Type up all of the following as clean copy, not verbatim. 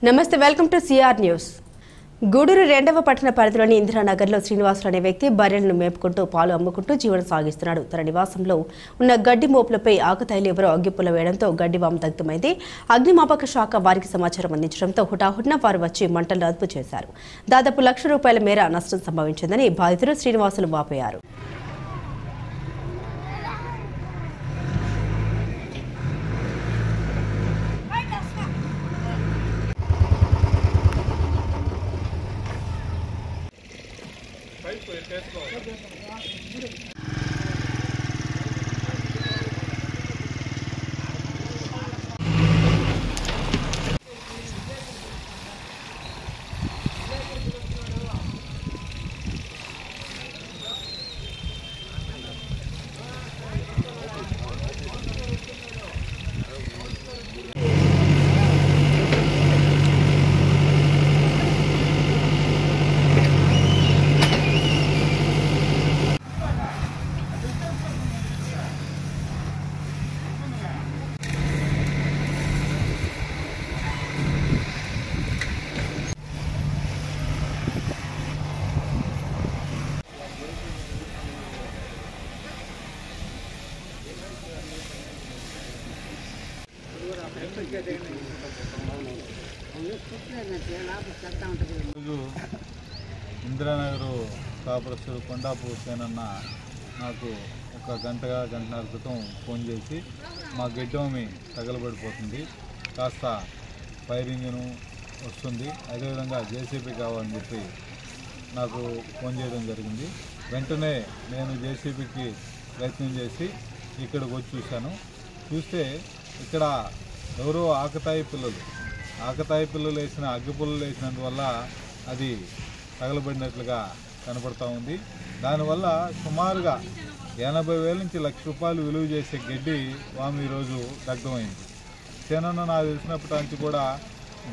నమస్తే welcome to CR news. Gudur 2వ పట్టణ పరిధిలోని ఇందిరానగర్లో శ్రీనివాసులు అనే వ్యక్తి బర్రెలను మేపుకుంటూ పాలు అమ్ముకుంటూ జీవనం సాగిస్తున్నాడు. తన నివాసంలో ఉన్న గడ్డి మోపులపై ఆకతాయిలు ఎవరో అగ్గిపుల్ల వేయడంతో గడ్డి వాము దగ్ధమైంది. అగ్నిమాపక శాఖ వారికి సమాచారం అందించడంతో హుటాహుటిన వారు వచ్చి మంటలను అదుపు చేశారు. దాదాపు ₹1,00,000 మేర నష్టం సంభవించిందని బాధితులు శ్రీనివాసులు వాపోయారు. ఇందిరానగర్ కాపురస్తుడు కొండాపు సేనన్న నాకు ఒక గంటన్నర క్రితం ఫోన్ చేసి మా గడ్డోమి తగలబడిపోతుంది, కాస్త ఫైర్ ఇంజిన్ వస్తుంది, అదేవిధంగా జేసీబీ కావాలని చెప్పి నాకు ఫోన్ చేయడం జరిగింది. వెంటనే నేను జేసీబీకి ప్రయత్నం చేసి ఇక్కడికి వచ్చి చూస్తే ఇక్కడ ఎవరో ఆకతాయి పిల్లలు వేసిన అగ్గిపుల్లలు వేసినందువల్ల అది తగలబడినట్లుగా కనపడతా ఉంది. దానివల్ల సుమారుగా 80,000 నుంచి ₹1,00,000 విలువ చేసే గడ్డి వాము ఈరోజు దగ్ధమైంది. సేనన్న నాకు తెలిసినప్పటి నుంచి కూడా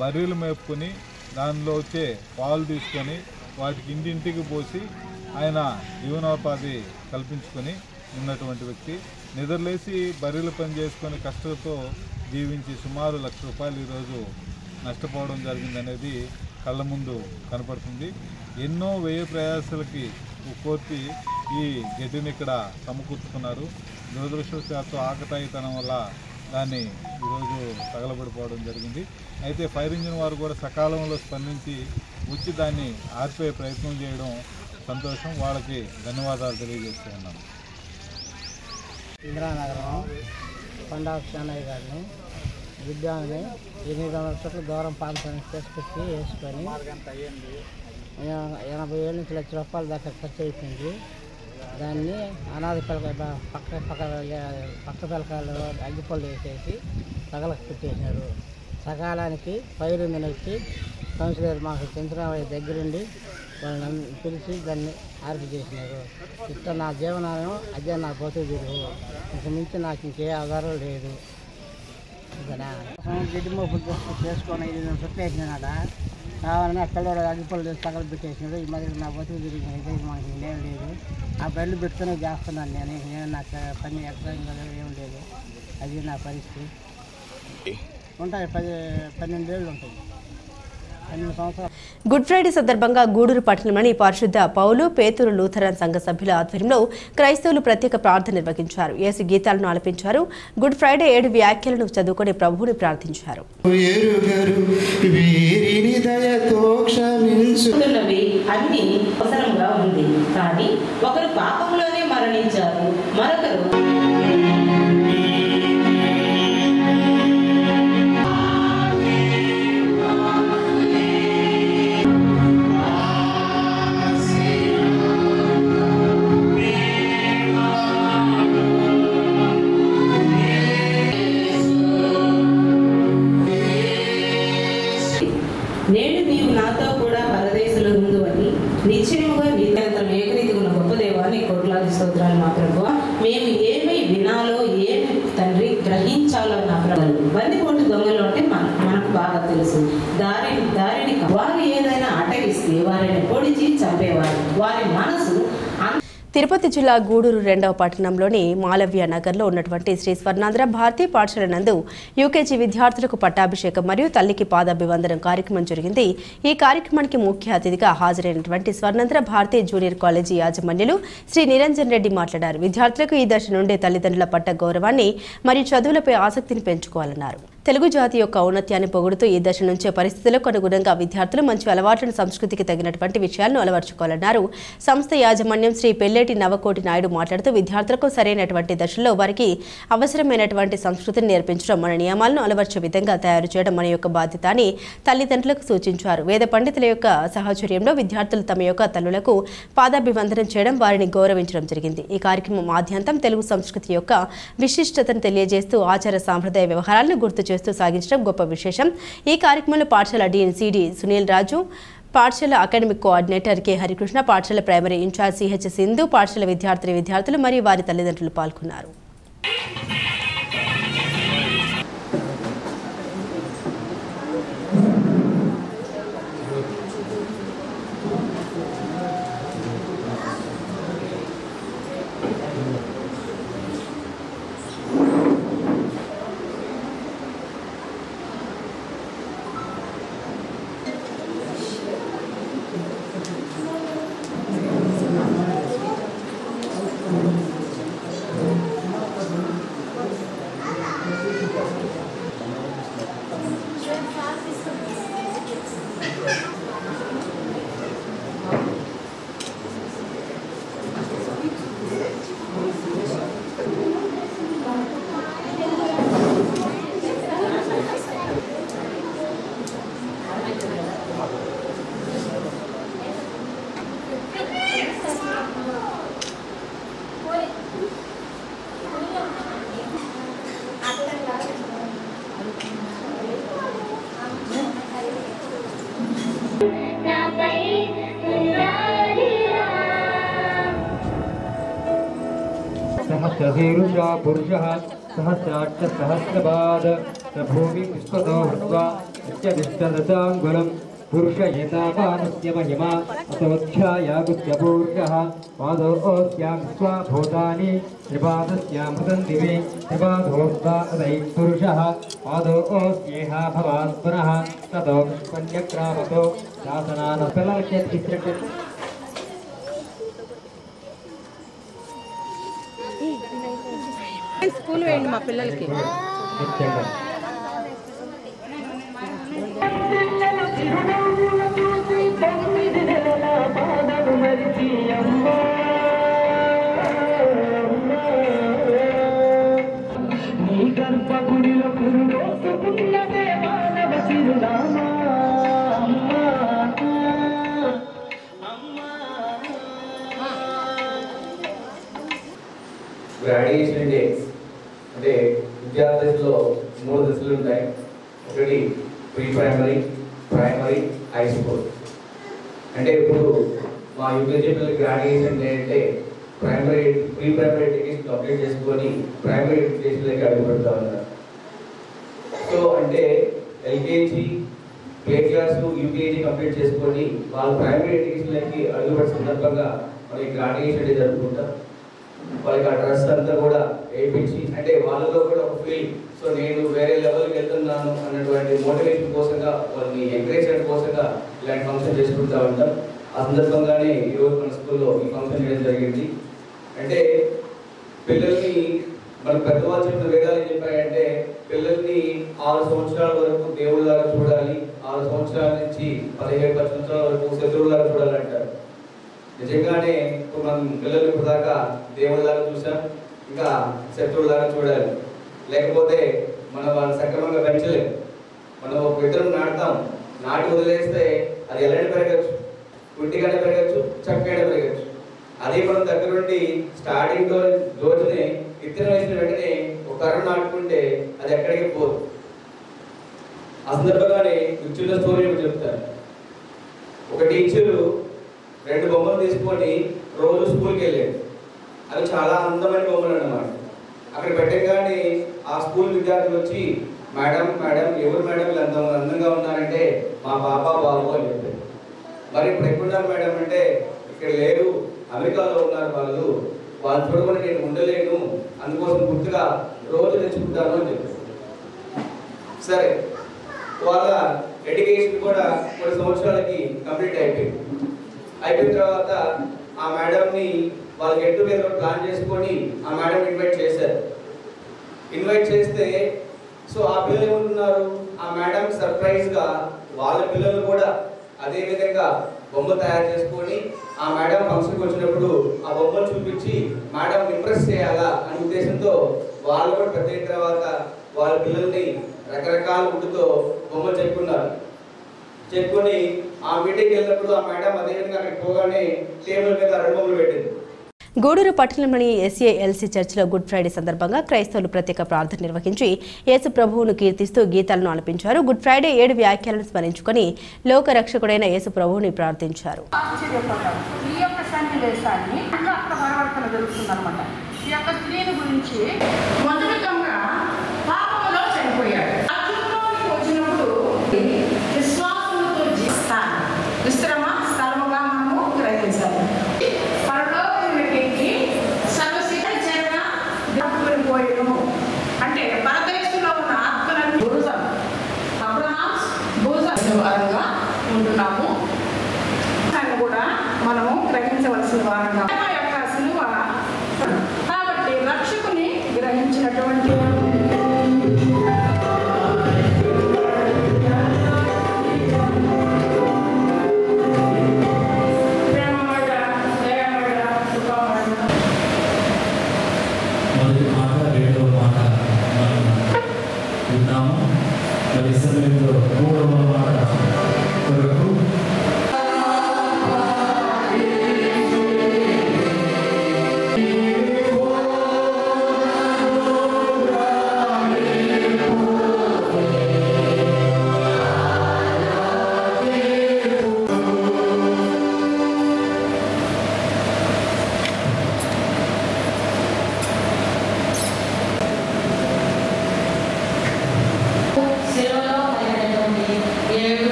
బర్రెలు మేపుకొని దానిలో వచ్చే పాలు తీసుకొని వాటికి ఇంటింటికి పోసి ఆయన జీవనోపాధి కల్పించుకొని ఉన్నటువంటి వ్యక్తి. నిద్రలేసి బర్రెలు పని చేసుకొని కష్టంతో జీవించి సుమారు ₹1,00,000 ఈరోజు నష్టపోవడం జరిగిందనేది కళ్ళ ముందు కనపడుతుంది. ఎన్నో వ్యయ ప్రయాసాలకి కోర్చి ఈ గడ్డిని ఇక్కడ సమకూర్చుకున్నారు. దురదృష్టవశాత్తు ఆకతాయితనం వల్ల దాన్ని ఈరోజు తగలబడిపోవడం జరిగింది. అయితే ఫైర్ ఇంజిన్ వారు కూడా సకాలంలో స్పందించి వచ్చి దాన్ని ఆర్పే ప్రయత్నం చేయడం సంతోషం. వాళ్ళకి ధన్యవాదాలు తెలియజేస్తూ ఉన్నాను. ఇందిరానగరం కొండాపు చెన్నయ్య గారిని విద్యాన్ని 800 ఫీట్ల దూరం పాంతాన్ని తీసుకొచ్చి వేసుకొని 80,000 నుంచి ₹1,00,000 దాకా ఖర్చు అయిపోయింది. దాన్ని అనాథ పిల్లకాయ పక్క పిల్లకాయలు అగ్గిపళ్ళు వేసేసి తగలకు పెట్టేసినారు. సకాలానికి ఫైర్ ఇంజిన్ వచ్చి కౌన్సిలర్ మాకు చంద్రబాబు దగ్గరుండి వాళ్ళని పిలిచి దాన్ని ఆర్పి చేసినారు. ఇట్లా నా జీవనాలను అదే నా బతుకు తిరుగు, ఇంక మించి నాకు ఇంకే ఆధారం లేదు. గడ్డి మోపులు చేసుకొని 500 ఫీట్లు వేసినాడ కావాలని అక్కడ అగ్గిపళ్ళు తగలు పెట్టేసినాడు. ఈ మధ్య నా బతుకు తిరిగి మనకి ఏం లేదు. ఆ బళ్ళు పెట్టుకునే చేస్తున్నాను నేను నాకు పని ఎక్కడ ఏం లేదు. అది నా పరిస్థితి. ఉంటాయి 12 ఏళ్ళు ఉంటాయి. గుడ్ ఫ్రైడే సందర్భంగా గూడూరు పట్టణంలోని పరిశుద్ధ పౌలు పేతురు లూథరన్ సంఘ సభ్యుల ఆధ్వర్యంలో క్రైస్తవులు ప్రత్యేక ప్రార్థన నిర్వహించారు. యేసు గీతాలను ఆలపించారు. గుడ్ ఫ్రైడే 7 వ్యాఖ్యలను చదువుకొని ప్రభువుని ప్రార్థించారు. అన్ని అవసరంగా ఉంది, కానీ ఒకరు పాపంలోనే మరణించారు, మరొకరు నేడు నీవు నాతో కూడా పరదేశంలో ఉండు అని నిశ్చయముగా నిరంతరం ఏకరీతి ఉన్న గొప్ప దేవాన్ని కోట్లాది స్తోత్రాలు మా ప్రభువా. మేము ఏమి వినాలో ఏమి తండ్రి గ్రహించాలో నా ప్రభువు. బందిపోటు దొంగలు అంటే మనకు బాగా తెలుసు. దారిని వారు ఏదైనా అటగిస్తే వారిని పొడిచి చంపేవారు. వారి మనసు తిరుపతి జిల్లా గూడూరు 2వ పట్టణంలోని మాలవ్య నగర్లో ఉన్నటువంటి శ్రీ స్వర్ణాంధ్ర భారతీ పాఠశాల నందు యూకేజీ విద్యార్థులకు పట్టాభిషేకం మరియు తల్లికి పాదాభివందనం కార్యక్రమం జరిగింది. ఈ కార్యక్రమానికి ముఖ్య అతిథిగా హాజరైనటువంటి స్వర్ణాంధ్ర భారతీ జూనియర్ కాలేజీ యాజమాన్యులు శ్రీ నిరంజన్ రెడ్డి మాట్లాడారు. విద్యార్థులకు ఈ దశ నుండే తల్లిదండ్రుల పట్ల గౌరవాన్ని మరియు చదువులపై ఆసక్తిని పెంచుకోవాలన్నారు. తెలుగు జాతి యొక్క ఔన్నత్యాన్ని పొగుడుతూ ఈ దశ నుంచే పరిస్థితులకు అనుగుణంగా విద్యార్థులు మంచి అలవాట్లను సంస్కృతికి తగినటువంటి విషయాలను అలవర్చుకోవాలన్నారు. సంస్థ యాజమాన్యం శ్రీ పెల్లేటి నవకోటి నాయుడు మాట్లాడుతూ విద్యార్థులకు సరైనటువంటి దశలో వారికి అవసరమైనటువంటి సంస్కృతిని నేర్పించడం, మన నియమాలను అలవర్చే విధంగా తయారు చేయడం మన యొక్క బాధ్యత అని తల్లిదండ్రులకు సూచించారు. వేద పండితుల యొక్క సహచర్యంలో విద్యార్థులు తమ యొక్క తల్లులకు పాదాభివందనం చేయడం, వారిని గౌరవించడం జరిగింది. ఈ కార్యక్రమం ఆద్యంతం తెలుగు సంస్కృతి యొక్క విశిష్టతను తెలియజేస్తూ ఆచార సాంప్రదాయ వ్యవహారాలను గుర్తు చేస్తూ సాగించడం గొప్ప విశేషం. ఈ కార్యక్రమంలో పాఠశాల డీన్ సిడి సునీల్ రాజు, పాఠశాల అకాడమిక్ కోఆర్డినేటర్ కె హరికృష్ణ, పాఠశాల ప్రైమరీ ఇన్ఛార్జ్ సిహెచ్ సింధు, పాఠశాల విద్యార్థులు మరియు వారి తల్లిదండ్రులు పాల్గొన్నారు. सहस्रशीर्षा पुरुषः सहस्राक्ष सहस्रपाद प्रभूमि पुष्पतो हृत्वा नित्यदिष्टदशाङ्गुलं पुरुष एतावानस्य महिमा अतोऽध्यायागुत्यपूर्षः पादोऽस्यां स्वाभूतानि त्रिपादस्यामृतं दिवे त्रिपादोऽस्ता अदैः पुरुषः पादोऽस्येहा भवात् पुनः ततो पुष्पन्यक्रामतो शासनानफलक्षत् స్కూల్ వేయండి మా పిల్లలకి. గ్రాడ్యుయేషన్ డేస్ అంటే విద్యాదశలో 3 దశలు ఉంటాయి. ఒకటి pre primary, primary, high school. అంటే ఇప్పుడు మా యూకేజీ పిల్లలు గ్రాడ్యుయేషన్ డే అంటే ప్రీ ప్రైమరీ ఎడ్యుకేషన్ కంప్లీట్ చేసుకొని ప్రైమరీ ఎడ్యుకేషన్లోకి అడుగుపెడతా ఉన్నారు. సో అంటే LKG, play class, UKG complete చేసుకొని వాళ్ళు ప్రైమరీ ఎడ్యుకేషన్లోకి అడుగుపెట్టే సందర్భంగా మనకి గ్రాడ్యుయేషన్ డే జరుపుకుంటాం. వాళ్ళకి ఆ డ్రెస్ అంతా కూడా వేయించి అంటే వాళ్ళలో కూడా ఒక ఫీల్, సో నేను వేరే లెవెల్కి వెళ్తున్నాను అన్నటువంటి మోటివేషన్ కోసంగా వాళ్ళని ఎంకరేజ్ చేయడం కోసంగా ఇలాంటి ఫంక్షన్ చేసుకుంటూ ఉంటాం. ఆ సందర్భంగానే ఈరోజు మన స్కూల్లో ఈ ఫంక్షన్ చేయడం జరిగింది. అంటే పిల్లల్ని మన పెద్దవాళ్ళు చెప్పిన వేదాలు ఏం చెప్పాయంటే పిల్లల్ని 6 సంవత్సరాల వరకు దేవుళ్ళలాగా చూడాలి, 6 సంవత్సరాల నుంచి 17-10 సంవత్సరాల వరకు శత్రువులాగా చూడాలంటారు. నిజంగానే ఇప్పుడు మనం పిల్లలు ఇప్పుడు దాకా దేవుళ్ళలాగా చూసాం, ఇంకా శత్రువులాగా చూడాలి. లేకపోతే మనం వాళ్ళని సక్రమంగా పెంచలేము. మనం ఒక విత్తనం నాటుతాం, నాటి వదిలేస్తే అది ఎలాంటి పెరగచ్చు, గుడ్డిగానే పెరగచ్చు, చక్కగానే పెరగచ్చు. అదే మనం దగ్గరుండి స్టార్టింగ్ రోజునే విత్తనం వేసిన వెంటనే ఒక కర్ర నాటుకుంటే అది ఎక్కడికి పోదు. ఆ సందర్భంగానే చిన్న స్టోరీ చెప్తారు. ఒక టీచరు 2 బొమ్మలు తీసుకొని రోజు స్కూల్కి వెళ్ళాడు. అవి చాలా అందమైన బొమ్మలు అన్నమాట. అక్కడ పెట్టగానే ఆ స్కూల్ విద్యార్థులు వచ్చి మేడం ఎవరు మేడం అందంగా ఉన్నారంటే మా పాప బాబు అని చెప్పారు. మరి ఇప్పుడు ఎక్కడున్నారు మేడం అంటే ఇక్కడ లేరు, అమెరికాలో ఉన్నారు వాళ్ళు చూడమని నేను ఉండలేను, అందుకోసం గుర్తుగా రోజు తెచ్చుకుంటాను అని చెప్పారు. సరే, వాళ్ళ ఎడ్యుకేషన్ కూడా కొన్ని సంవత్సరాలకి కంప్లీట్ అయిపోయిన తర్వాత ఆ మేడంని వాళ్ళ గెట్ టుగెదర్ ప్లాన్ చేసుకొని ఆ మేడం ఇన్వైట్ చేస్తే సో ఆ పిల్లలు ఏమంటున్నారు, ఆ మేడం సర్ప్రైజ్గా వాళ్ళ పిల్లలు కూడా అదే విధంగా బొమ్మ తయారు చేసుకొని ఆ మేడం ఫంక్షన్కి వచ్చినప్పుడు ఆ బొమ్మలు చూపించి మేడం ఇంప్రెస్ చేయాలా అనే ఉద్దేశంతో వాళ్ళు కూడా పెద్ద అయిన తర్వాత వాళ్ళ పిల్లల్ని రకరకాల గుడ్డుతో బొమ్మలు చెప్పుకొని ఆ మీటింగ్కి వెళ్ళినప్పుడు ఆ మేడం అదేవిధంగా అక్కడికి పోగానే టేబుల్ మీద 2 బొమ్మలు పెట్టింది. గూడూరు పట్టణంలోని SALC చర్చిలో గుడ్ ఫ్రైడే సందర్భంగా క్రైస్తవులు ప్రత్యేక ప్రార్థన నిర్వహించి యేసు ప్రభువును కీర్తిస్తూ గీతాలను ఆలపించారు. గుడ్ ఫ్రైడే 7 వ్యాఖ్యలను స్మరించుకొని లోక రక్షకుడైన యేసు ప్రభువుని ప్రార్థించారు. ఈ యొక్క సన్నివేశాన్ని అక్కడ పరివర్తన జరుగుతుందన్నమాట. ఈ యొక్క స్త్రీని గురించి మొదటిగా పాపంలో చనిపోయాడు. వచ్చినప్పుడు విశ్వాసంతో జీవిస్తాను విశ్రమ స్థలముగా మనము గ్రహించాలి. అంటే పరదేశంలో ఉన్న ఆత్మలను భూజం అబ్రహామ్స్ భూజంగా ఉంటున్నాము అని కూడా మనము గ్రహించవలసిన వారంగా యొక్క సిలువ. కాబట్టి రక్షకుని గ్రహించినటువంటి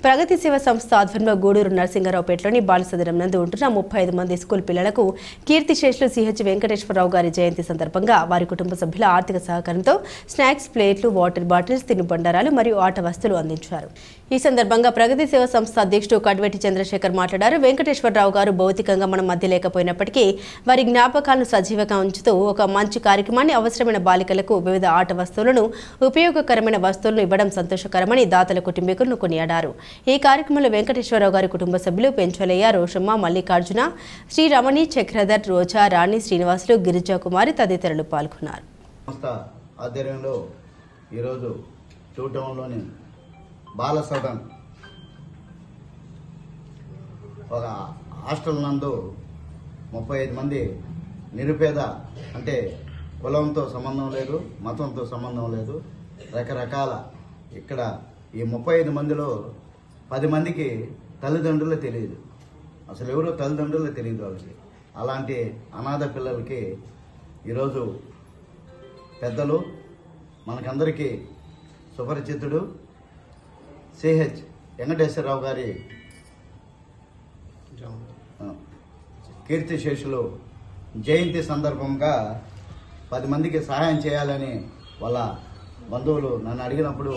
ప్రగతి సేవ సంస్థ ఆధ్వర్యంలో గూడూరు నరసింగారావుపేటలోని బాలసదనం నందు ఉంటున్న 35 మంది స్కూల్ పిల్లలకు కీర్తిశేషులు CH వెంకటేశ్వరరావు గారి జయంతి సందర్భంగా వారి కుటుంబ సభ్యుల ఆర్థిక సహకారంతో స్నాక్స్, ప్లేట్లు, వాటర్ బాటిల్స్, తినుబండారాలు మరియు ఆట వస్తువులు అందించారు. ఈ సందర్భంగా ప్రగతి సేవ సంస్థ అధ్యక్షుడు కడ్వేటి చంద్రశేఖర్ మాట్లాడారు. వెంకటేశ్వరరావు గారు భౌతికంగా మన మధ్య లేకపోయినప్పటికీ వారి జ్ఞాపకాలను సజీవంగా ఉంచుతూ ఒక మంచి కార్యక్రమాన్ని అవసరమైన బాలికలకు వివిధ ఆట వస్తువులను, ఉపయోగకరమైన వస్తువులను ఇవ్వడం సంతోషకరమని దాతల కుటుంబీకులను కొనియాడారు. ఈ కార్యక్రమంలో వెంకటేశ్వరరావు గారి కుటుంబ సభ్యులు పెంచలయ్య, రోషమ్మ, మల్లికార్జున, శ్రీ రమణి, చక్రధర్, రోజా, రాణి, శ్రీనివాసులు, గిరిజా కుమారి తదితరులు పాల్గొన్నారు. సంస్థ ఆధ్వర్యంలో ఈరోజు టూ టౌన్లోని బాలసదన్ ఒక హాస్టల్ నందు 35 మంది నిరుపేద అంటే కులంతో సంబంధం లేదు, మతంతో సంబంధం లేదు, రకరకాల ఇక్కడ ఈ 35 మందిలో 10 మందికి తల్లిదండ్రులే తెలియదు, అసలు ఎవరో తల్లిదండ్రులే తెలియదు వాళ్ళకి. అలాంటి అనాథ పిల్లలకి ఈరోజు పెద్దలు మనకందరికీ సుపరిచితుడు సిహెచ్ వెంకటేశ్వరరావు గారి కీర్తిశేషులు జయంతి సందర్భంగా 10 మందికి సహాయం చేయాలని వాళ్ళ బంధువులు నన్ను అడిగినప్పుడు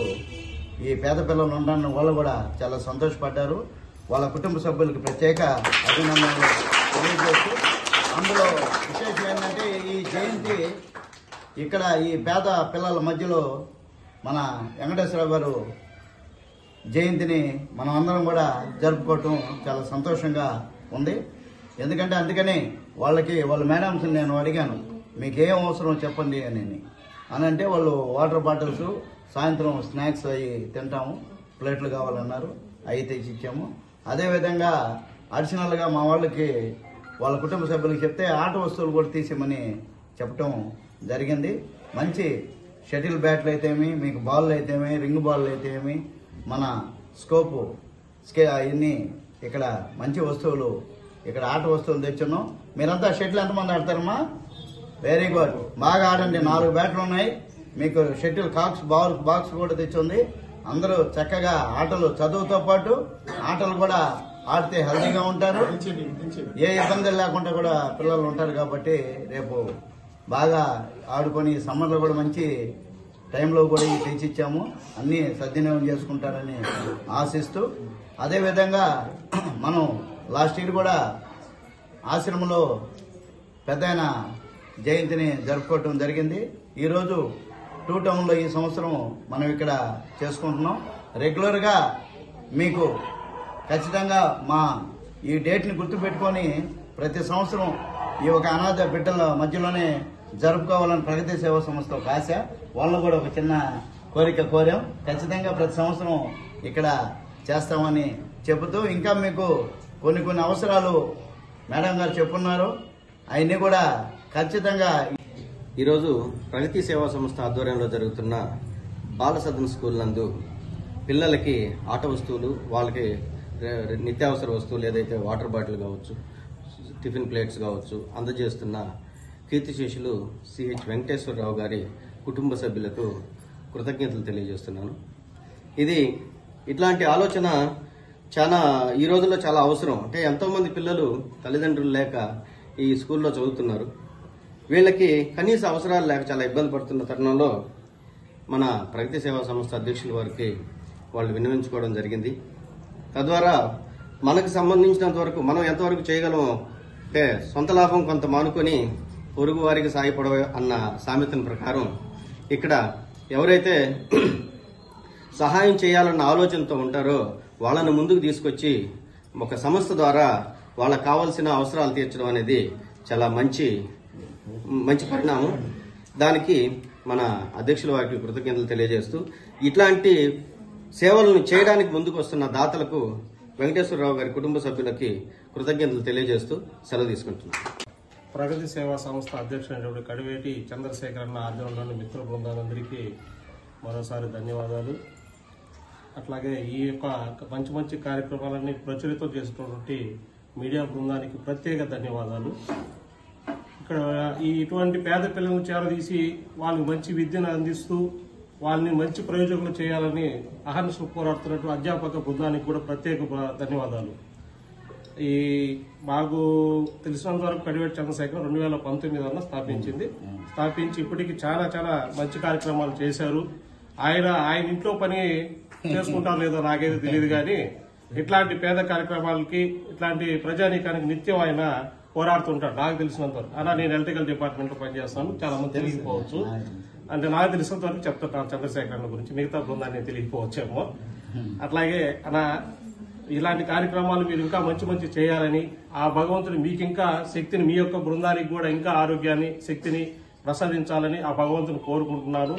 ఈ పేద పిల్లలు ఉండడం వాళ్ళు కూడా చాలా సంతోషపడ్డారు. వాళ్ళ కుటుంబ సభ్యులకు ప్రత్యేక అభినందనలు తెలియజేస్తూ, అందులో విశేషం ఏంటంటే ఈ జయంతి ఇక్కడ ఈ పేద పిల్లల మధ్యలో మన వెంకటేశ్వరరావు గారు జయంతిని మనం అందరం కూడా జరుపుకోవటం చాలా సంతోషంగా ఉంది. ఎందుకంటే అందుకని వాళ్ళ మేడమ్స్ని నేను అడిగాను, మీకు ఏం అవసరం చెప్పండి అని అంటే వాళ్ళు వాటర్ బాటిల్స్, సాయంత్రం స్నాక్స్ అవి తింటాము, ప్లేట్లు కావాలన్నారు, అవి తెచ్చి ఇచ్చాము. అదేవిధంగా అడిషనల్గా మా వాళ్ళకి వాళ్ళ కుటుంబ సభ్యులకు చెప్తే ఆట వస్తువులు కూడా తీసేమని చెప్పటం జరిగింది. మంచి షటిల్ బ్యాట్లు అయితేమి, మీకు బాల్ అయితేమి, రింగ్ బాల్ అయితేమి, మన స్కోపు అవన్నీ ఇక్కడ మంచి వస్తువులు, ఇక్కడ ఆట వస్తువులు తెచ్చున్నాం. మీరంతా షటిల్ ఎంతమంది ఆడతారమ్మా? వెరీ గుడ్, బాగా ఆడండి. 4 బ్యాట్లు ఉన్నాయి మీకు. షటిల్ బాక్స్ కూడా తెచ్చింది. అందరూ చక్కగా ఆటలు, చదువుతో పాటు ఆటలు కూడా ఆడితే హెల్తీగా ఉంటారు, ఏ ఇబ్బందులు లేకుండా కూడా పిల్లలు ఉంటారు. కాబట్టి రేపు బాగా ఆడుకొని సమ్మర్లో కూడా మంచి టైంలో కూడా ఇవి తెచ్చిచ్చాము, అన్నీ సద్వినియోగం చేసుకుంటారని ఆశిస్తూ, అదేవిధంగా మనం లాస్ట్ ఇయర్ కూడా ఆశ్రమంలో పెద్దయిన జయంతిని జరుపుకోవటం జరిగింది. ఈరోజు 2 టౌన్లో ఈ సంవత్సరం మనం ఇక్కడ చేసుకుంటున్నాం. రెగ్యులర్గా మీకు ఖచ్చితంగా మా ఈ డేట్ని గుర్తుపెట్టుకొని ప్రతి సంవత్సరం ఈ ఒక అనాథ బిడ్డల మధ్యలోనే జరుపుకోవాలని ప్రగతి సేవా సంస్థ ఒక ఆశ, వాళ్ళను కూడా ఒక చిన్న కోరిక కోరాం. ఖచ్చితంగా ప్రతి సంవత్సరం ఇక్కడ చేస్తామని చెబుతూ, ఇంకా మీకు కొన్ని అవసరాలు మేడం గారు చెప్పున్నారు, అవన్నీ కూడా ఖచ్చితంగా. ఈరోజు ప్రగతి సేవా సంస్థ ఆధ్వర్యంలో జరుగుతున్న బాల సదన్ స్కూల్ నందు పిల్లలకి ఆట వస్తువులు, వాళ్ళకి నిత్యావసర వస్తువులు ఏదైతే వాటర్ బాటిల్ కావచ్చు, టిఫిన్ ప్లేట్స్ కావచ్చు అందజేస్తున్న కీర్తిశేషులు సిహెచ్ వెంకటేశ్వరరావు గారి కుటుంబ సభ్యులకు కృతజ్ఞతలు తెలియజేస్తున్నాను. ఇట్లాంటి ఆలోచన ఈ రోజుల్లో చాలా అవసరం. అంటే ఎంతోమంది పిల్లలు తల్లిదండ్రులు లేక ఈ స్కూల్లో చదువుతున్నారు. వీళ్ళకి కనీస అవసరాలు లేక చాలా ఇబ్బంది పడుతున్న తరుణంలో మన ప్రగతి సేవా సంస్థ అధ్యక్షుల వారికి వాళ్ళు విన్నవించుకోవడం జరిగింది. తద్వారా మనకు సంబంధించినంత వరకు మనం ఎంతవరకు చేయగలమో, అంటే సొంత లాభం కొంత మానుకొని పొరుగు వారికి సాయపడ అన్న సామెతల ప్రకారం ఇక్కడ ఎవరైతే సహాయం చేయాలన్న ఆలోచనతో ఉంటారో వాళ్ళను ముందుకు తీసుకొచ్చి ఒక సంస్థ ద్వారా వాళ్ళకు కావాల్సిన అవసరాలు తీర్చడం అనేది చాలా మంచి పరిణామం. దానికి మన అధ్యక్షుల వారికి కృతజ్ఞతలు తెలియజేస్తూ, ఇట్లాంటి సేవలను చేయడానికి ముందుకు వస్తున్న దాతలకు వెంకటేశ్వరరావు గారి కుటుంబ సభ్యులకి కృతజ్ఞతలు తెలియజేస్తూ సెలవు తీసుకుంటున్నాను. ప్రగతి సేవా సంస్థ అధ్యక్షుడు కడివేటి చంద్రశేఖరన్న ఆధ్వర్యంలోని మిత్ర బృందాలందరికీ మరోసారి ధన్యవాదాలు. అట్లాగే ఈ యొక్క మంచి కార్యక్రమాలన్నీ ప్రచురితం చేసినటువంటి మీడియా బృందానికి ప్రత్యేక ధన్యవాదాలు. ఇక్కడ ఇటువంటి పేద పిల్లలను చేరదీసి వాళ్ళకి మంచి విద్యను అందిస్తూ వాళ్ళని మంచి ప్రయోజకులు చేయాలని అహర్నిశలు పోరాడుతున్నట్టు అధ్యాపక బృందానికి కూడా ప్రత్యేక ధన్యవాదాలు. మాకు తెలిసినంత వరకు కడివేటి చంద్రశేఖర్ 2019 స్థాపించి ఇప్పటికి చాలా మంచి కార్యక్రమాలు చేశారు. ఆయన ఇంట్లో పని చేసుకుంటారో లేదో నాకైతే తెలియదు, కానీ ఇట్లాంటి పేద కార్యక్రమాలకి, ఇట్లాంటి ప్రజానీకానికి నిత్యం ఆయన పోరాడుతుంటాడు నాకు తెలిసినంత వరకు. అలా నేను ఎలక్ట్రికల్ డిపార్ట్మెంట్ లో పనిచేస్తాను, చాలా మంది తెలియకపోవచ్చు. అంటే నాకు తెలిసినంత వరకు చెప్తుంటాను చంద్రశేఖర్ గురించి, మిగతా బృందాన్ని తెలియకపోవచ్చేమో. అట్లాగే ఇలాంటి కార్యక్రమాలు మీరు ఇంకా మంచి చేయాలని, ఆ భగవంతుడు మీకు ఇంకా శక్తిని, మీ యొక్క బృందానికి కూడా ఇంకా ఆరోగ్యాన్ని, శక్తిని ప్రసాదించాలని ఆ భగవంతుని కోరుకుంటున్నాను.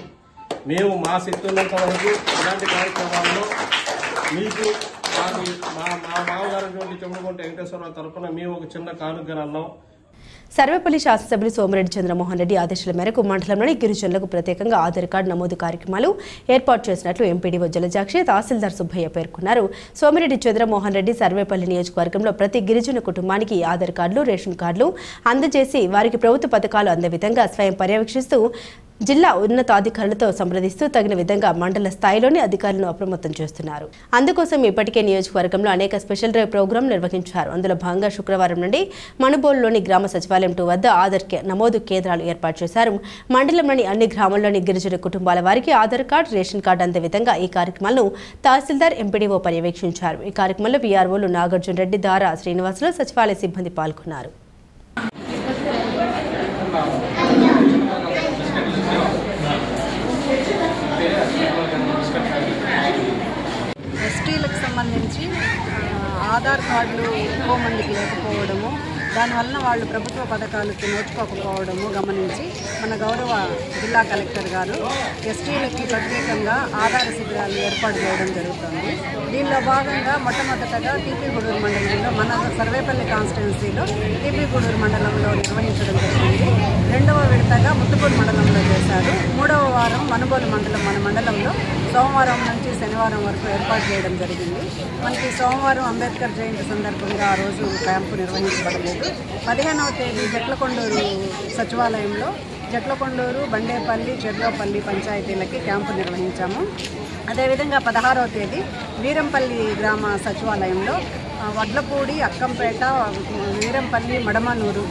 మేము మా శక్తి ఉన్నంత వరకు ఇలాంటి కార్యక్రమాల్లో మీకు మా మామగారు చెమ్మకుంట వెంకటేశ్వరరావు తరఫున మేము ఒక చిన్న కానుకగా అన్నాం. సర్వేపల్లి శాసనసభ్యులు సోమిరెడ్డి చంద్రమోహన్ రెడ్డి ఆదేశాల మేరకు మండలంలోని గిరిజనులకు ప్రత్యేకంగా ఆధార్ కార్డు నమోదు కార్యక్రమాలు ఏర్పాటు చేసినట్లు ఎంపీడీఓ జలజాక్షి తహసీల్దార్ సుబ్బయ్య పేర్కొన్నారు. సోమిరెడ్డి చంద్రమోహన్ రెడ్డి సర్వేపల్లి నియోజకవర్గంలో ప్రతి గిరిజన కుటుంబానికి ఆధార్ కార్డులు, రేషన్ కార్డులు అందజేసి వారికి ప్రభుత్వ పథకాలు అందే విధంగా స్వయం పర్యవేక్షిస్తూ జిల్లా ఉన్నతాధికారులతో సంప్రదిస్తూ తగిన విధంగా మండల స్థాయిలోని అధికారులను అప్రమత్తం చేస్తున్నారు. అందుకోసం ఇప్పటికే నియోజకవర్గంలో అనేక స్పెషల్ డ్రైవ్ ప్రోగ్రాం నిర్వహించారు. అందులో భాగంగా శుక్రవారం నుండి మనుబోలులోని గ్రామ సచివాలయం 2 వద్ద ఆధార్ నమోదు కేంద్రాలు ఏర్పాటు చేశారు. మండలంలోని అన్ని గ్రామాల్లోని గిరిజన కుటుంబాల వారికి ఆధార్ కార్డు, రేషన్ కార్డు అందే విధంగా ఈ కార్యక్రమాలను తహసీల్దార్, ఎంపీడీఓ పర్యవేక్షించారు. ఈ కార్యక్రమంలో వీఆర్ఓలు నాగార్జున రెడ్డి, దారా శ్రీనివాసులు, సచివాలయ సిబ్బంది పాల్గొన్నారు. ఎస్టీలకు సంబంధించి ఆధార్ కార్డులు ఎక్కువ మందికి లేకపోవడము, దానివల్ల వాళ్ళు ప్రభుత్వ పథకాలకు నోచుకోకపోవడము గమనించి మన గౌరవ జిల్లా కలెక్టర్ గారు ఎస్టీలకి ప్రత్యేకంగా ఆధార శిబిరాలు ఏర్పాటు చేయడం జరుగుతుంది. దీనిలో భాగంగా మొట్టమొదటగా టీపీగూడూరు మండలంలో మన సర్వేపల్లి కాన్స్టిట్యున్సీలో టీపీగూడూరు మండలంలో నిర్వహించడం జరిగింది. 2వ విడతగా ముత్తుకూరు మండలంలో చేశారు. 3వ వారం మనుబోలు మండలం మన మండలంలో సోమవారం నుంచి శనివారం వరకు ఏర్పాటు చేయడం జరిగింది. మనకి సోమవారం అంబేద్కర్ జయంతి సందర్భంగా ఆ రోజు క్యాంపు నిర్వహించబడలేదు. 15వ తేదీ జట్లకొండూరు సచివాలయంలో జట్లకొండూరు, బండేపల్లి, చెర్లోపల్లి పంచాయతీలకి క్యాంపు నిర్వహించాము. అదేవిధంగా 16వ తేదీ వీరంపల్లి గ్రామ సచివాలయంలో వడ్లపూడి, అక్కంపేట, వీరంపల్లి, మడమనూరు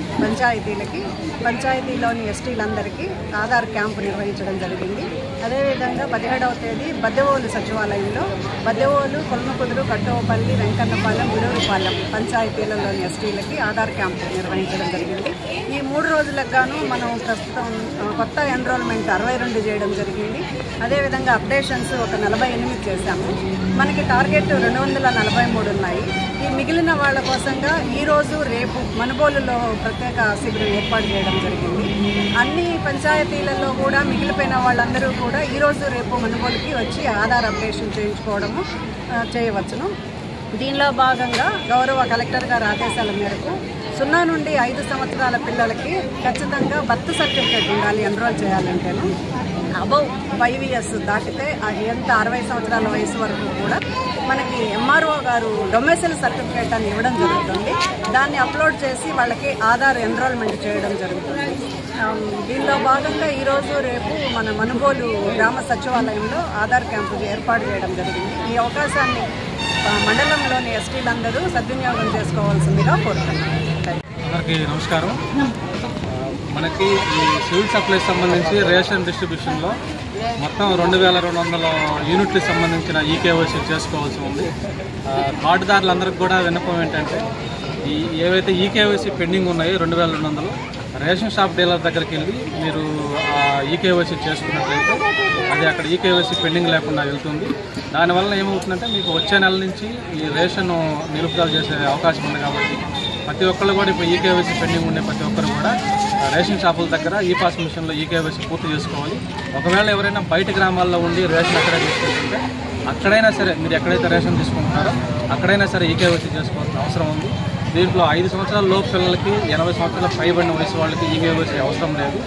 పంచాయతీలోని ఎస్టీలందరికీ ఆధార్ క్యాంపు నిర్వహించడం జరిగింది. అదేవిధంగా 17వ తేదీ బద్దెవోలు సచివాలయంలో బద్దెవోలు, కొలమకుదురు, కట్టోపల్లి, వెంకన్నపాలెం, గుడూరుపాలెం పంచాయతీలలోని ఎస్టీలకి ఆధార్ క్యాంపు నిర్వహించడం జరిగింది. ఈ 3 రోజులకు గాను మనం ప్రస్తుతం కొత్త ఎన్రోల్మెంట్ 62 చేయడం జరిగింది. అదేవిధంగా అప్డేషన్స్ ఒక 48 చేశాము. మనకి టార్గెట్ 243 ఉన్నాయి. ఈ మిగిలిన వాళ్ళ కోసంగా ఈరోజు, రేపు మనుబోలులో ప్రత్యేక శిబిరం ఏర్పాటు చేయడం జరిగింది. అన్ని పంచాయతీలలో కూడా మిగిలిపోయిన వాళ్ళందరూ కూడా ఈరోజు, రేపు మనుబోలుకి వచ్చి ఆధార్ అప్డేషన్ చేయించుకోవడము చేయవచ్చును. దీనిలో భాగంగా గౌరవ కలెక్టర్ గారి ఆదేశాల మేరకు 0 నుండి 5 సంవత్సరాల పిల్లలకి ఖచ్చితంగా బర్త్ సర్టిఫికేట్ ఉండాలి. ఎన్రోల్ చేయాలంటేను అబౌవ్ 5 ఇయర్స్ దాటితే ఎంత 60 సంవత్సరాల వయసు వరకు కూడా మనకి ఎంఆర్ఓ గారు డొమెసైల్ సర్టిఫికేట్ అని ఇవ్వడం జరుగుతుంది. దాన్ని అప్లోడ్ చేసి వాళ్ళకి ఆధార్ ఎన్రోల్మెంట్ చేయడం జరుగుతుంది. దీనిలో భాగంగా ఈరోజు, రేపు మన మనుబోలు గ్రామ సచివాలయంలో ఆధార్ క్యాంపు ఏర్పాటు చేయడం జరిగింది. ఈ అవకాశాన్ని మండలంలోని ఎస్టీలందరూ సద్వినియోగం చేసుకోవాల్సిందిగా కోరుతున్నాను. అందరికీ నమస్కారం. మనకి ఈ సివిల్ సప్లైస్ సంబంధించి రేషన్ డిస్ట్రిబ్యూషన్లో మొత్తం 2200 యూనిట్లకు సంబంధించిన ఈకేవైసీ చేసుకోవాల్సి ఉంది. కార్డుదారులందరికీ కూడా విన్నపం ఏంటంటే, ఏవైతే ఈకేవైసీ పెండింగ్ ఉన్నాయో 2200 రేషన్ షాప్ డీలర్ దగ్గరికి వెళ్ళి మీరు ఈకేవైసీ చేసుకున్నట్లయితే అది అక్కడ ఈకేవైసీ పెండింగ్ లేకుండా వెళ్తుంది. దానివల్ల ఏమవుతుందంటే, మీకు వచ్చే నెల నుంచి ఈ రేషన్ నిలుపుదల చేసే అవకాశం ఉంది. కాబట్టి ప్రతి ఒక్కళ్ళు కూడా ఇప్పుడు ఈకేవైసీ పెండింగ్ ఉండే ప్రతి ఒక్కరు కూడా రేషన్ షాపుల దగ్గర ఈపాస్ మిషన్లో ఈకేవైసీ పూర్తి చేసుకోవాలి. ఒకవేళ ఎవరైనా బయట గ్రామాల్లో ఉండి రేషన్ అక్కడే తీసుకుంటుంటే అక్కడైనా సరే, మీరు ఎక్కడైతే రేషన్ తీసుకుంటున్నారో అక్కడైనా సరే ఈకేవైసీ చేసుకోవాల్సిన అవసరం ఉంది. దీంట్లో 5 సంవత్సరాల లోపు పిల్లలకి, 80 సంవత్సరాల పైబడిన వయసు వాళ్ళకి ఈకేవైసీ అవసరం లేదు.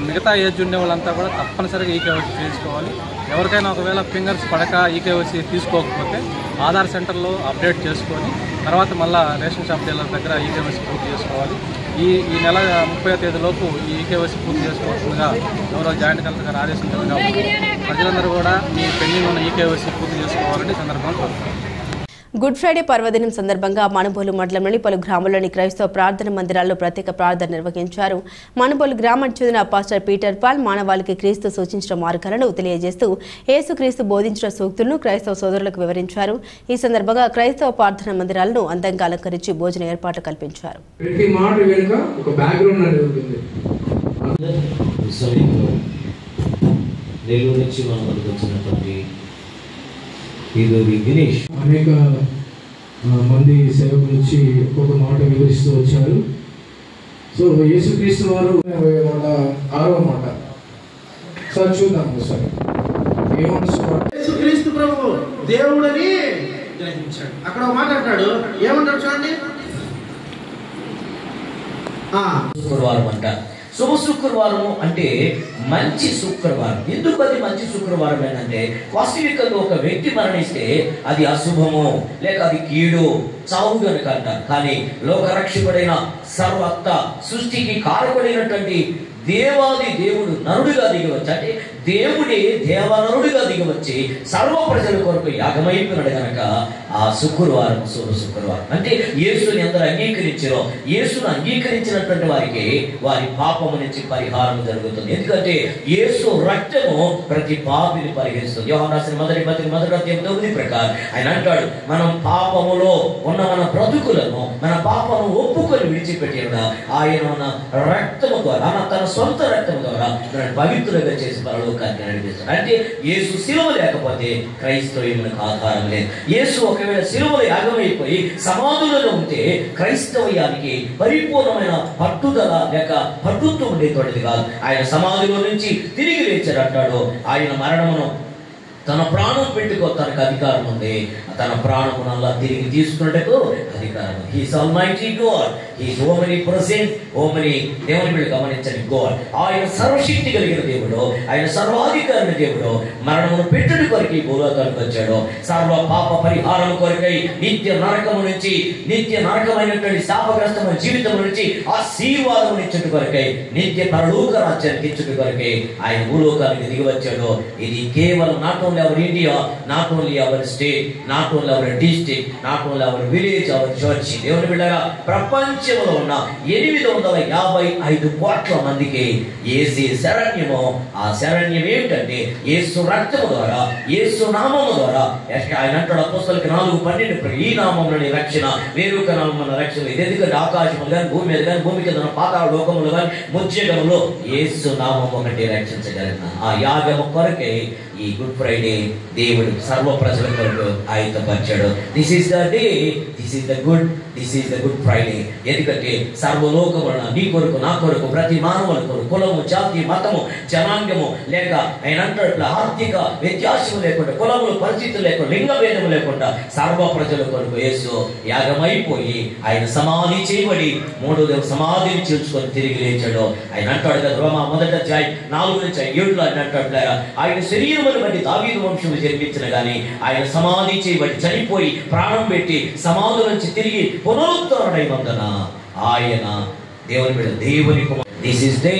మిగతా ఏజ్ ఉండే వాళ్ళంతా కూడా తప్పనిసరిగా ఈకేవైసీ చేసుకోవాలి. ఎవరికైనా ఒకవేళ ఫింగర్స్ పడక ఈకేవైసీ తీసుకోకపోతే ఆధార్ సెంటర్లో అప్డేట్ చేసుకొని తర్వాత మళ్ళీ రేషన్ షాప్ డీలర్ దగ్గర ఈకేవైసీ పూర్తి చేసుకోవాలి. ఈ నెల 30వ తేదీలోపు ఈ ఈకేవైసీ పూర్తి చేసుకోవాల్సిందిగా గౌరవ జాయింట్ కలెక్టర్ గారు ఆదేశించారు. కాబట్టి ప్రజలందరూ కూడా ఈ పెండింగ్ ఉన్న ఈకేవైసీ పూర్తి చేసుకోవాలని సందర్భంగా కోరుతున్నారు. గుడ్ ఫ్రైడే పర్వదినం సందర్భంగా మనుబోలు మండలంలోని పలు గ్రామాల్లోని క్రైస్తవ ప్రార్థన మందిరాల్లో ప్రత్యేక ప్రార్థన నిర్వహించారు. మనుబోలు గ్రామానికి చెందిన పాస్టర్ పీటర్ పాల్ మానవాళికి క్రీస్తు సూచించిన మార్గాలను తెలియజేస్తూ యేసుక్రీస్తు బోధించిన సూక్తులను క్రైస్తవ సోదరులకు వివరించారు. ఈ సందర్భంగా క్రైస్తవ ప్రార్థన మందిరాలను అందంగా అలంకరించి భోజన ఏర్పాట్లు కల్పించారు. అనేక మంది సేవకులు వచ్చి ఒక్కొక్క మాట వివరిస్తూ వచ్చారు. సో యేసుక్రీస్తు వారు 6వ మాట సార్ చూద్దాం సార్. యేసుక్రీస్తు ప్రభు దేవుడని గ్రహించాడు. అక్కడ ఒక మాట అంటాడు, ఏమంటాడు చూడండి, శుక్రవారం అంట. శుభ శుక్రవారము అంటే మంచి శుక్రవారం. ఎందుకు అది మంచి శుక్రవారం ఏంటంటే, వాస్తవికంగా ఒక వ్యక్తి మరణిస్తే అది అశుభము లేక అది కీడు చావు కనుక అంటారు. కానీ లోకరక్షకుడైన సర్వత్త సృష్టికి కారకుడైనటువంటి దేవాది దేవుడు నరుడిగా దిగవచ్చు. అంటే దేవుడే దేవనరుడిగా దిగవచ్చి సర్వ ప్రజల కొరకు యాగమైపోయినాడు కనుక ఆ శుక్రవారం శుభ శుక్రవారం. అంటే యేసుని అందరూ అంగీకరించారో, యేసును అంగీకరించినటువంటి వారికి వారి పాపము నుంచి పరిహారం జరుగుతుంది. ఎందుకంటే యేసు రక్తము ప్రతి పాపిని పరిహరిస్తుంది. యోహాను రాసిన మొదటి అధ్యాయం 9 ప్రకారం ఆయన అంటాడు, మనం పాపములో ఉన్న మన బ్రతుకులను మన పాపము ఒప్పుకొని విడిచిపెట్టిన ఆయన మన రక్తము ద్వారా తన సొంత రక్తము ద్వారా మనల్ని పవిత్రులుగా చేసి పరలోకాన్ని నడిపిస్తాడు. అంటే యేసు శిలువ లేకపోతే క్రైస్తవ్యములకు ఆధారం లేదు. యేసు ఒకవేళ శిలువలో యాగమైపోయి సమాధులలో ఉంటే క్రైస్తవ్యానికి పరిపూర్ణమైన పట్టుదల లేక పట్టుత్వం ఉండేటువంటిది కాదు. ఆయన సమాధిలో నుంచి తిరిగి లేచాడు అంటాడు. ఆయన మరణమును తన ప్రాణం పెట్టుకో తనకు అధికారం ఉంది. తన ప్రాణమును అలా తిరిగి తీసుకున్నట్టుకు అధికారం ఉంది. హీస్ ఆల్మైటీ గాడ్, హీస్ ఓమ్నిప్రెసెంట్, దేవుని వీళ్ళు గమనించండి, గాడ్. ఆయన సర్వశక్తి కలిగిన దేవుడు, ఆయన సర్వాధికారి దేవుడు. మరణమును పెట్టుడు కొరకు ఈ భూలోకానికి వచ్చాడు. సర్వ పాప పరిహారం కొరకై నిత్య నరకము నుంచి, నిత్య నరకమైనటువంటి శాపగ్రస్తమైన జీవితం నుంచి ఆశీర్వాదం ఇచ్చుట కొరకై, నిత్య పరలోక రాజ్యానికి ఇచ్చుట కొరకై ఆయన భూలోకానికి దిగి వచ్చాడు. ఇది కేవలం not only our India, not only our state, not only our district, not only our village, our church. దేవుని బిడ్డగా ప్రపంచంలో ఉన్న 855 కోట్ల మందికి యేసు శరణ్యము. ఆ శరణ్యం ఏమిటంటే యేసు రక్తము ద్వారా, యేసు నామము ద్వారా. ఆయన అంటాడు అపోస్తలులకు 4:12, ఈ నామములోని రక్షణ, వేరొక నామమున రక్షణ. ఇది ఎందుకంటే ఆకాశములు కానీ భూమి మీద కానీ భూమి కింద పాతాళ లోకములు కానీ ముత్యగములో యేసు నామం ఒకటి రక్షించగలిగిన ఆ యాగము కొరకే ఈ గుడ్ ఫ్రైడే దేవుడు సర్వ ప్రజల కొరకు ఆయుధపరిచాడు. This is the day, this is the Good Friday. ఎందుకంటే సర్వలోకమున నీ కొరకు నా కొరకు ప్రతి మానవుల కొరకు కులము జాతి మతము జనాంగము లేక ఆయన అంటాడు ఆర్థిక వ్యత్యాసము లేకుండా, కులములు పరిస్థితులు లేకుండా, లింగ భేదము లేకుండా సర్వ ప్రజల కొరకు యేసు యాగమైపోయి ఆయన సమాధి చేయబడి 3వ దినం సమాధిని చేర్చుకొని తిరిగి లేచాడు. ఆయన అంటాడు కదా రోమా 1:4-7 ఆయన అంటాడు, ఆయన శరీరం బట్టి దావీదు వంశము జన్మించిన గాని ఆయన సమాధి చేయబడి చనిపోయి ప్రాణం పెట్టి సమాధి నుంచి తిరిగి పునరుద్ధరణై వందన ఆయన దేవుని బిడ్డ దేవుని కుమారుడు. దిస్ ఇస్ డే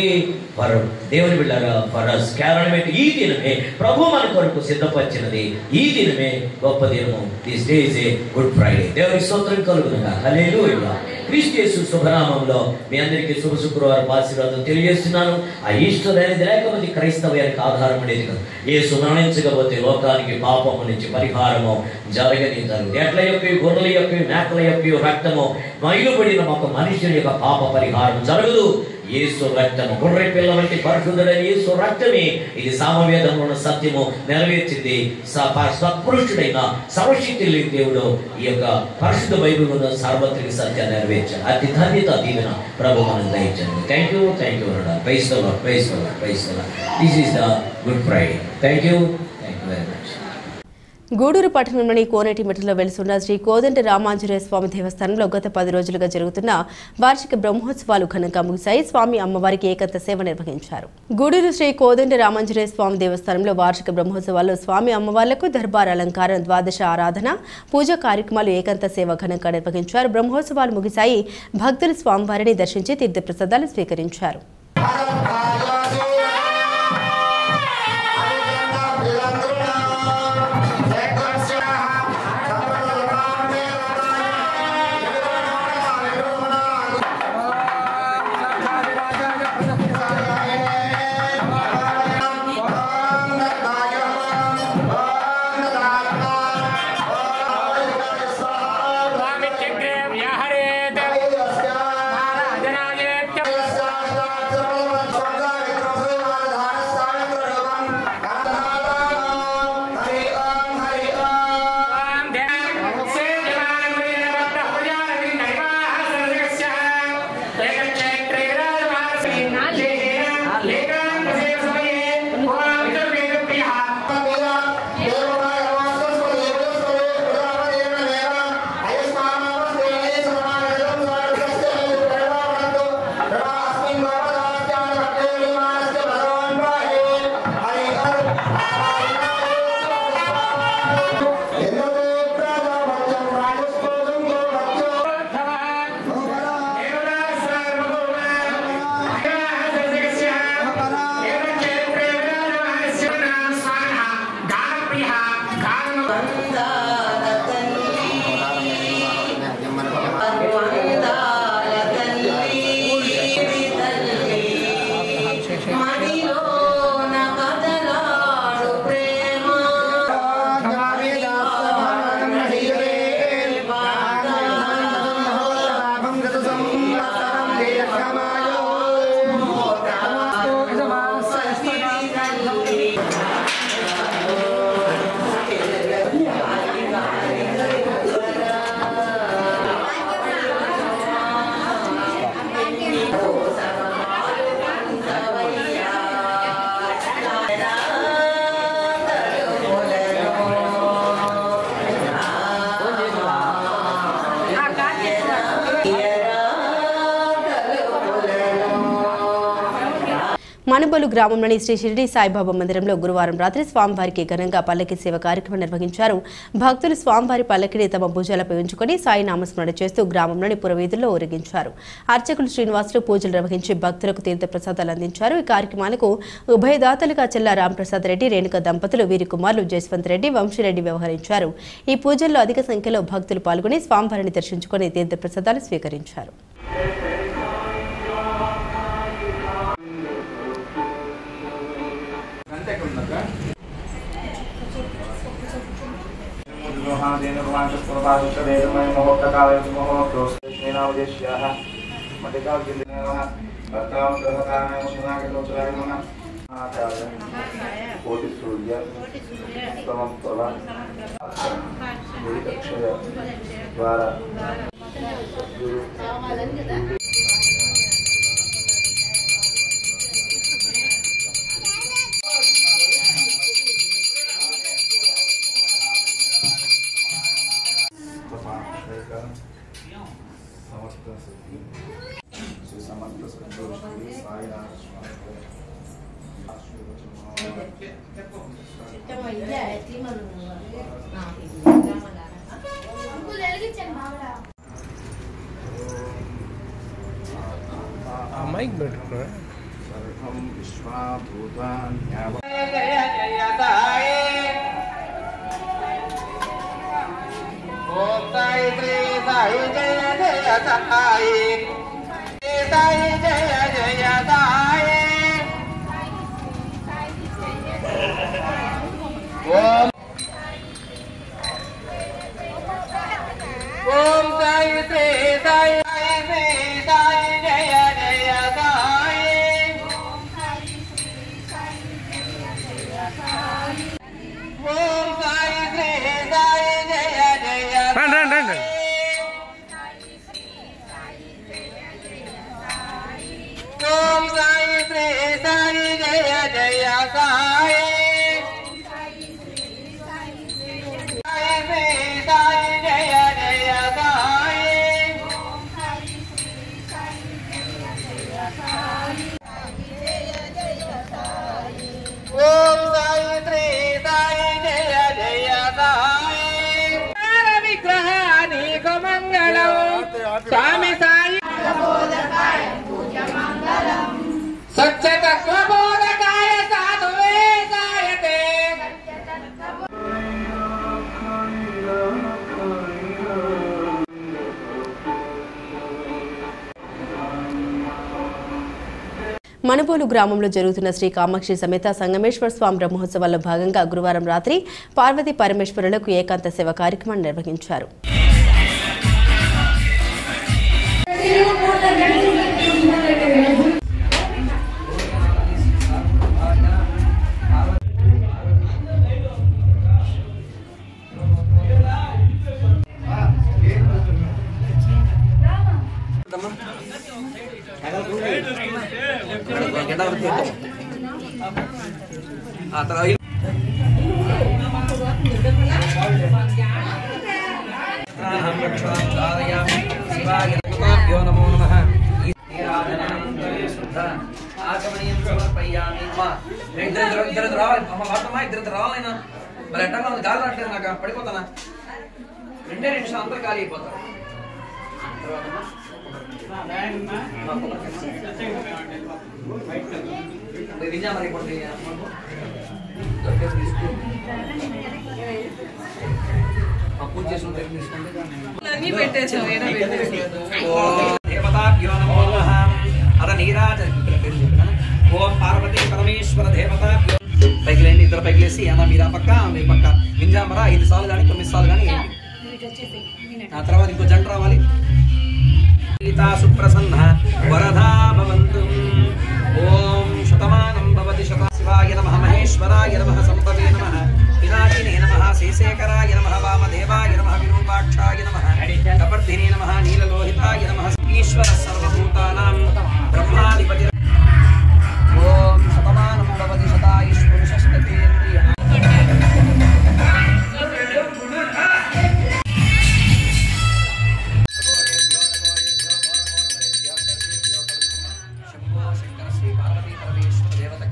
ఫర్ దేవుని బిడ్డగా ఫర్ us. కారణం ఏంటి? ఈ దినమే ప్రభు మన కొరకు సిద్ధపరిచినది. ఈ దినమే గొప్ప దినము. This day is a good Friday. దేవునికి స్తోత్రం కలుగునుగా. హల్లెలూయా. క్రీస్తు యేసు శుభనామంలో మీ అందరికీ శుభ శుక్రవారం ఆశీర్వాదం తెలియజేస్తున్నాను. ఆ ఈస్టర్ అనేది లేకపోతే క్రైస్తవ్యానికి ఆధారం అనేది కాదు. యేసు మరణించకపోతే లోకానికి పాపము నుంచి పరిహారము జరగని జరుగు. ఎడ్ల యొక్క గొర్రెల యొక్క మేకల యొక్క రక్తము మైలుపడిన ఒక మనుషుని యొక్క పాప పరిహారం జరగదు. యేసు రక్తము, గొర్రె పిల్ల వంటి పరిశుద్ధుడైన యేసు రక్తమే ఇది సామవేదంలో ఉన్న సత్యము నెరవేర్చింది. సత్పురుషుడైన సర్వశక్తి లేని దేవుడు ఈ యొక్క పరిశుద్ధ బైబిల్ ఉన్న సార్వత్రిక సత్యాన్ని నెరవేర్చాడు. అతి ధన్యత దీవెన ప్రభు మనం దయచండి. Thank you praise the Lord. This is the Good Friday. Thank you very much. Gudur పట్టణంలోని కోనేటిమెట్టలో వెలుసున్న శ్రీ కోదండ రామాంజనేయ స్వామి దేవస్థానంలో గత 10 రోజులుగా జరుగుతున్న వార్షిక బ్రహ్మోత్సవాలు ఘనంగా ముగిశాయి. స్వామి అమ్మవారికి ఏకాంత సేవ నిర్వహించారు. గూడూరు శ్రీ కోదండ రామాంజనేయ స్వామి దేవస్థానంలో వార్షిక బ్రహ్మోత్సవాల్లో స్వామి అమ్మవార్లకు దర్బార్ అలంకారం, ద్వాదశ ఆరాధన, పూజా కార్యక్రమాలు ఏకాంత సేవ ఘనంగా నిర్వహించారు. బ్రహ్మోత్సవాలు ముగిశాయి. భక్తులు స్వామివారిని దర్శించి తీర్థప్రసాదాలు స్వీకరించారు. Hare మనుబోలు గ్రామంలోని శ్రీ షిరిడి సాయిబాబా మందిరంలో గురువారం రాత్రి స్వామివారికి ఘనంగా పల్లకి సేవ కార్యక్రమం నిర్వహించారు. భక్తులు స్వామివారి పల్లకిని తమ భుజాలపై ఉంచుకొని సాయి నామస్మరణ చేస్తూ గ్రామంలోని పురవీధుల్లో ఊరేగించారు. అర్చకులు శ్రీనివాసులు పూజలు నిర్వహించి భక్తులకు తీర్థ ప్రసాదాలు అందించారు. ఈ కార్యక్రమానికి ఉభయదాతలుగా చెల్లా రామప్రసాద్ రెడ్డి, రేణుక దంపతులు, వీరి కుమారులు జయస్వంత్ రెడ్డి, వంశీరెడ్డి వ్యవహరించారు. ఈ పూజల్లో అధిక సంఖ్యలో భక్తులు పాల్గొని స్వామివారిని దర్శించుకొని తీర్థ ప్రసాదాలు స్వీకరించారు. మైక్ పెట్టుకో ఓం సాయి శ్రీ సాయి జయ జయ సాయి సాయి జయ జయ సాయి ఓం సాయి శ్రీ సాయి శ్రీ సాయి జయ జయ సాయి ఓం సాయి శ్రీ సాయి జయ జయ రండి ఓం సాయి శ్రీ సాయి జయ జయ సాయి సాయి శ్రీ సాయి జయ జయ సాయి ఓం సాయి శ్రీ సాయి జయ జయ సాయి విగ్రహానికి మంగళం స్వామి సాయి సత్యతత్వబోధకాయ సాధువేదాయతే మనుబోలు గ్రామంలో జరుగుతున్న శ్రీ కామాక్షి సమేత సంగమేశ్వర స్వామి బ్రహ్మోత్సవాల్లో భాగంగా గురువారం రాత్రి పార్వతీ పరమేశ్వరులకు ఏకాంత సేవ కార్యక్రమాన్ని నిర్వహించారు. పడిపోతానా 2 నిమిషాలు అందరు ఖాళీ అయిపోతారు. పూజ చేసిన దేవతాభ్యో నమో నమః. అద నీరాజ ఓం పార్వతీ పరమేశ్వర దేవతాభ్యో. పైకి లేండి, ఇద్దరు పైకి లేసి అన్న మీరా పక్క మీ పక్క వింజామరా 5 సార్లు కానీ 9 సార్లు కానీ ఆ తర్వాత ఇంకో జంట రావాలి. సీతా సుప్రసన్న వరదా భవంతు. ఓం శతమానం భవతి శత. శివాయ నమః, మహేశ్వరాయ నమః, సంపవే నమః, వినాశినే నమః, శేషేకరాయ నమః, వామదేవాయ నమః, విరూపాక్షాయ నమః, కపర్దినే నమః, నీలలోహితాయ నమః, ఈశ్వర సర్వభూతానాం బ్రహ్మాధిపతి. ఓం శతమానం భవతి శతాయుష్ పురుషస్తేంద్రియ. శంభో శంకర శ్రీ పార్వతీ పరమేశ్వర దేవత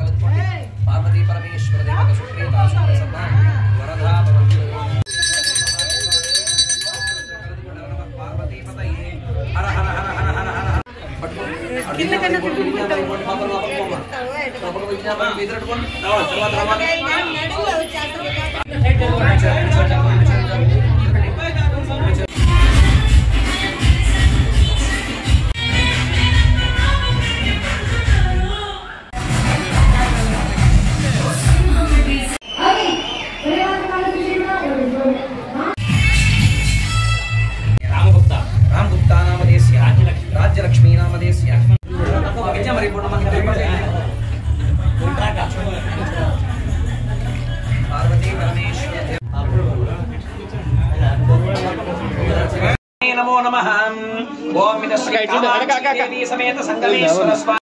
रामगुप्ता नामधेयस्य राज्यलक्ष्मी नामधेयस्य विद्यामरि पूर्णमन्दिरे पार्वती परमेश्वर नमो नमः ओम मिदस्मै कामाक्षी समेत संगमेश्वर स्वामी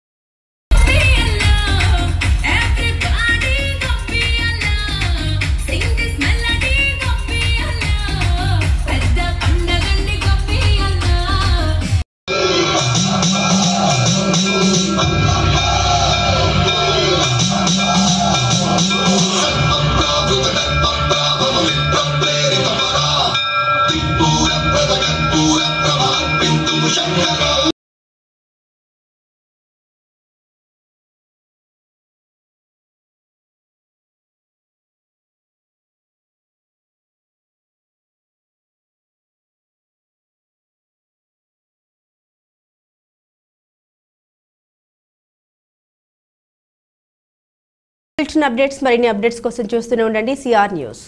అప్డేట్స్ మరిన్ని అప్డేట్స్ కోసం చూస్తూనే ఉండండి సిఆర్ న్యూస్.